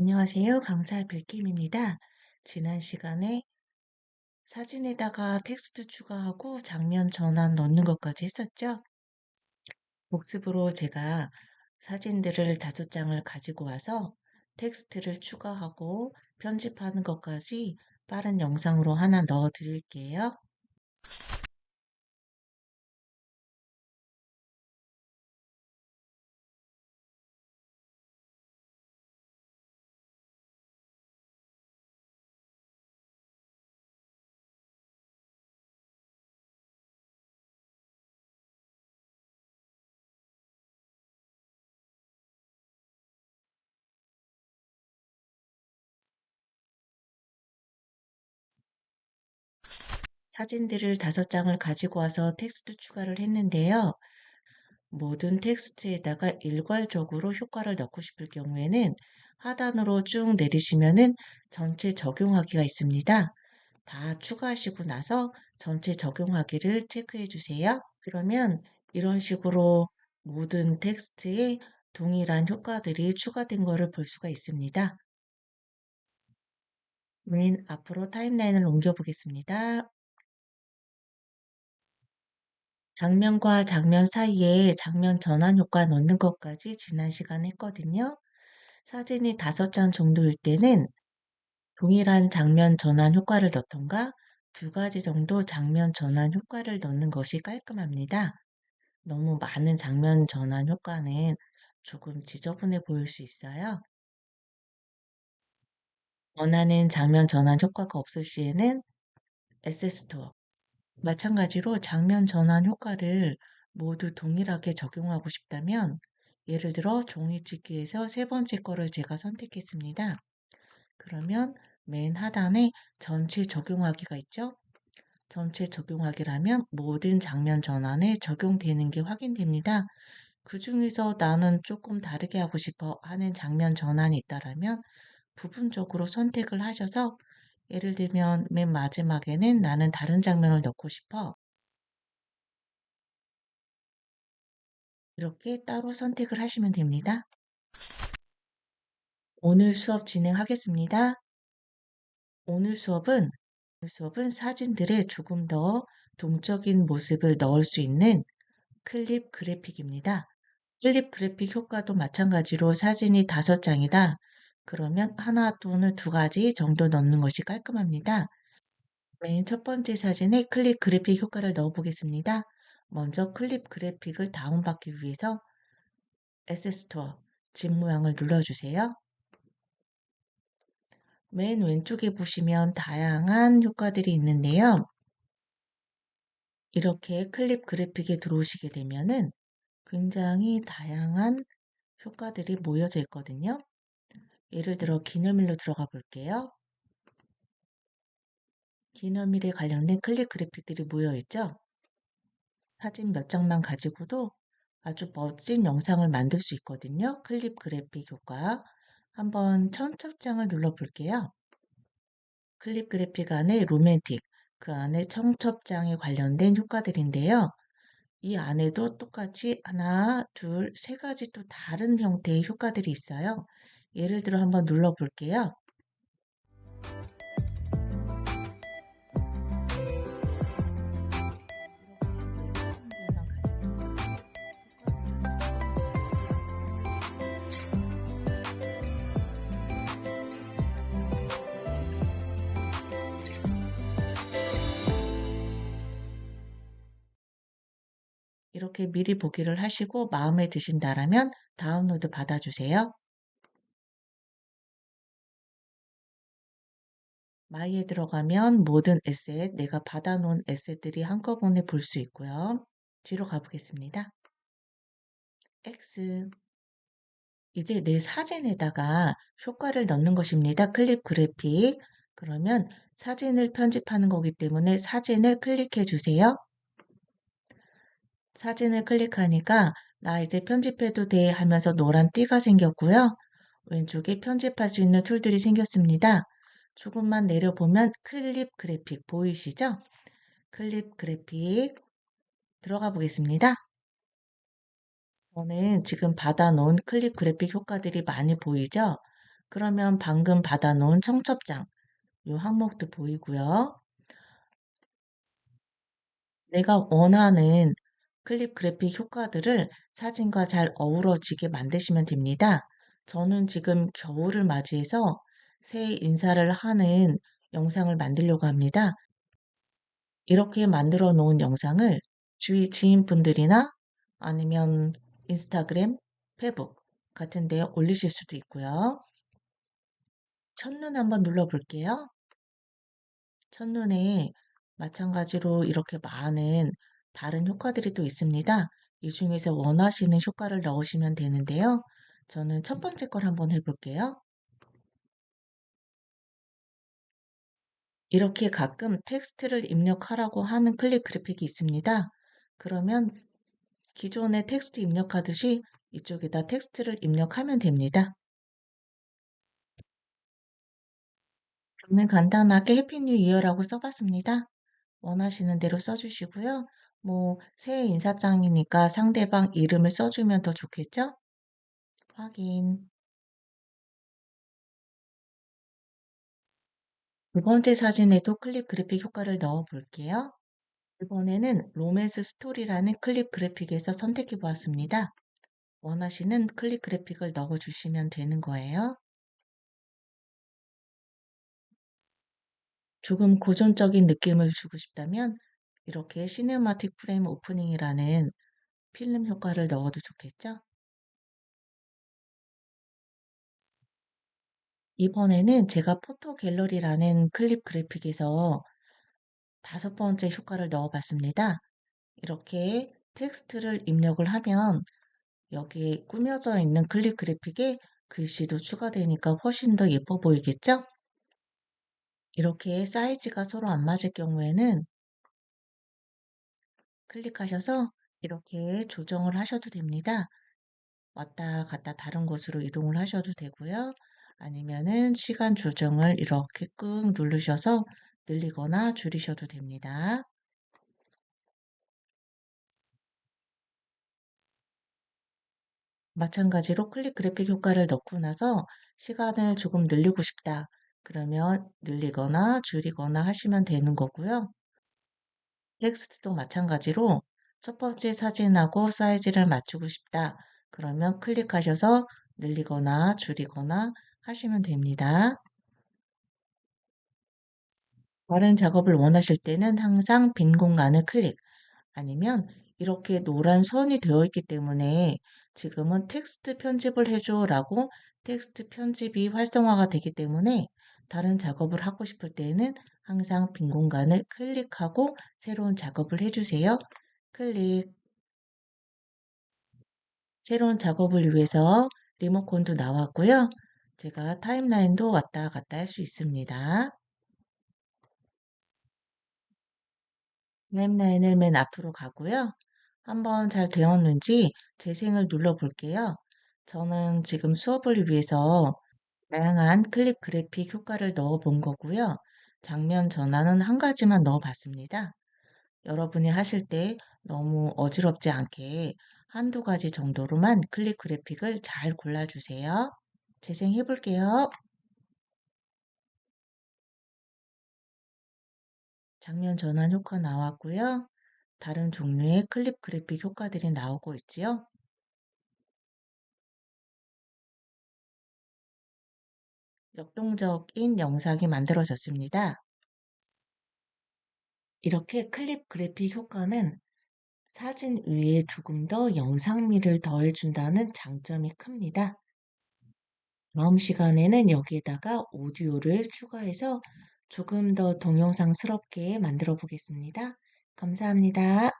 안녕하세요. 강사 빌킴입니다. 지난 시간에 사진에다가 텍스트 추가하고 장면 전환 넣는 것까지 했었죠? 복습으로 제가 사진들을 5장을 가지고 와서 텍스트를 추가하고 편집하는 것까지 빠른 영상으로 하나 넣어 드릴게요. 사진들을 5장을 가지고 와서 텍스트 추가를 했는데요. 모든 텍스트에다가 일괄적으로 효과를 넣고 싶을 경우에는 하단으로 쭉 내리시면은 전체 적용하기가 있습니다. 다 추가하시고 나서 전체 적용하기를 체크해 주세요. 그러면 이런 식으로 모든 텍스트에 동일한 효과들이 추가된 거를 볼 수가 있습니다. 맨 앞으로 타임라인을 옮겨 보겠습니다. 장면과 장면 사이에 장면 전환 효과 넣는 것까지 지난 시간에 했거든요. 사진이 5장 정도일 때는 동일한 장면 전환 효과를 넣던가 2가지 정도 장면 전환 효과를 넣는 것이 깔끔합니다. 너무 많은 장면 전환 효과는 조금 지저분해 보일 수 있어요. 원하는 장면 전환 효과가 없을 시에는 에세스토어 마찬가지로 장면 전환 효과를 모두 동일하게 적용하고 싶다면 예를 들어 종이찍기에서 3번째 거를 제가 선택했습니다. 그러면 맨 하단에 전체 적용하기가 있죠? 전체 적용하기라면 모든 장면 전환에 적용되는 게 확인됩니다. 그 중에서 나는 조금 다르게 하고 싶어 하는 장면 전환이 있다라면 부분적으로 선택을 하셔서 예를 들면 맨 마지막에는 나는 다른 장면을 넣고 싶어. 이렇게 따로 선택을 하시면 됩니다. 오늘 수업 진행하겠습니다. 오늘 수업은 사진들에 조금 더 동적인 모습을 넣을 수 있는 클립 그래픽입니다. 클립 그래픽 효과도 마찬가지로 사진이 5장이다. 그러면 하나 또는 2가지 정도 넣는 것이 깔끔합니다. 맨 첫 번째 사진에 클립 그래픽 효과를 넣어 보겠습니다. 먼저 클립 그래픽을 다운받기 위해서 에세스토어 집 모양을 눌러주세요. 맨 왼쪽에 보시면 다양한 효과들이 있는데요. 이렇게 클립 그래픽에 들어오시게 되면은 굉장히 다양한 효과들이 모여져 있거든요. 예를 들어 기념일로 들어가 볼게요. 기념일에 관련된 클립 그래픽들이 모여 있죠. 사진 몇 장만 가지고도 아주 멋진 영상을 만들 수 있거든요. 클립 그래픽 효과. 한번 청첩장을 눌러 볼게요. 클립 그래픽 안에 로맨틱, 그 안에 청첩장에 관련된 효과들인데요. 이 안에도 똑같이 하나, 둘, 3가지 또 다른 형태의 효과들이 있어요. 예를 들어 한번 눌러 볼게요. 이렇게 미리 보기를 하시고 마음에 드신다라면 다운로드 받아주세요. 마이에 들어가면 모든 에셋, 내가 받아놓은 에셋들이 한꺼번에 볼 수 있고요. 뒤로 가보겠습니다. X. 이제 내 사진에다가 효과를 넣는 것입니다. 클립 그래픽. 그러면 사진을 편집하는 거기 때문에 사진을 클릭해 주세요. 사진을 클릭하니까 나 이제 편집해도 돼 하면서 노란 띠가 생겼고요. 왼쪽에 편집할 수 있는 툴들이 생겼습니다. 조금만 내려보면 클립 그래픽 보이시죠? 클립 그래픽 들어가 보겠습니다. 저는 지금 받아놓은 클립 그래픽 효과들이 많이 보이죠? 그러면 방금 받아놓은 청첩장, 요 항목도 보이고요. 내가 원하는 클립 그래픽 효과들을 사진과 잘 어우러지게 만드시면 됩니다. 저는 지금 겨울을 맞이해서 새해 인사를 하는 영상을 만들려고 합니다. 이렇게 만들어 놓은 영상을 주위 지인분들이나 아니면 인스타그램, 페북 같은 데 올리실 수도 있고요. 첫눈 한번 눌러 볼게요. 첫눈에 마찬가지로 이렇게 많은 다른 효과들이 또 있습니다. 이 중에서 원하시는 효과를 넣으시면 되는데요. 저는 첫 번째 걸 한번 해볼게요. 이렇게 가끔 텍스트를 입력하라고 하는 클립 그래픽이 있습니다. 그러면 기존에 텍스트 입력하듯이 이쪽에다 텍스트를 입력하면 됩니다. 저는 간단하게 해피 뉴 이어라고 써봤습니다. 원하시는 대로 써주시고요. 뭐 새해 인사장이니까 상대방 이름을 써주면 더 좋겠죠? 확인. 두 번째 사진에도 클립 그래픽 효과를 넣어 볼게요. 이번에는 로맨스 스토리라는 클립 그래픽에서 선택해 보았습니다. 원하시는 클립 그래픽을 넣어 주시면 되는 거예요. 조금 고전적인 느낌을 주고 싶다면 이렇게 시네마틱 프레임 오프닝이라는 필름 효과를 넣어도 좋겠죠? 이번에는 제가 포토 갤러리라는 클립 그래픽에서 다섯 번째 효과를 넣어 봤습니다. 이렇게 텍스트를 입력을 하면 여기에 꾸며져 있는 클립 그래픽에 글씨도 추가되니까 훨씬 더 예뻐 보이겠죠? 이렇게 사이즈가 서로 안 맞을 경우에는 클릭하셔서 이렇게 조정을 하셔도 됩니다. 왔다 갔다 다른 곳으로 이동을 하셔도 되고요. 아니면은 시간 조정을 이렇게 꾹 누르셔서 늘리거나 줄이셔도 됩니다. 마찬가지로 클릭 그래픽 효과를 넣고 나서 시간을 조금 늘리고 싶다. 그러면 늘리거나 줄이거나 하시면 되는 거고요. 텍스트도 마찬가지로 첫 번째 사진하고 사이즈를 맞추고 싶다. 그러면 클릭하셔서 늘리거나 줄이거나 하시면 됩니다. 다른 작업을 원하실 때는 항상 빈 공간을 클릭, 아니면 이렇게 노란 선이 되어 있기 때문에 지금은 텍스트 편집을 해줘 라고 텍스트 편집이 활성화가 되기 때문에 다른 작업을 하고 싶을 때는 항상 빈 공간을 클릭하고 새로운 작업을 해주세요. 클릭. 새로운 작업을 위해서 리모컨도 나왔고요. 제가 타임라인도 왔다 갔다 할 수 있습니다. 타임라인을 맨 앞으로 가고요. 한번 잘 되었는지 재생을 눌러 볼게요. 저는 지금 수업을 위해서 다양한 클립 그래픽 효과를 넣어 본 거고요. 장면 전환은 한 가지만 넣어 봤습니다. 여러분이 하실 때 너무 어지럽지 않게 한두 가지 정도로만 클립 그래픽을 잘 골라주세요. 재생해 볼게요. 장면 전환 효과 나왔고요. 다른 종류의 클립 그래픽 효과들이 나오고 있지요. 역동적인 영상이 만들어졌습니다. 이렇게 클립 그래픽 효과는 사진 위에 조금 더 영상미를 더해준다는 장점이 큽니다. 다음 시간에는 여기에다가 오디오를 추가해서 조금 더 동영상스럽게 만들어 보겠습니다. 감사합니다.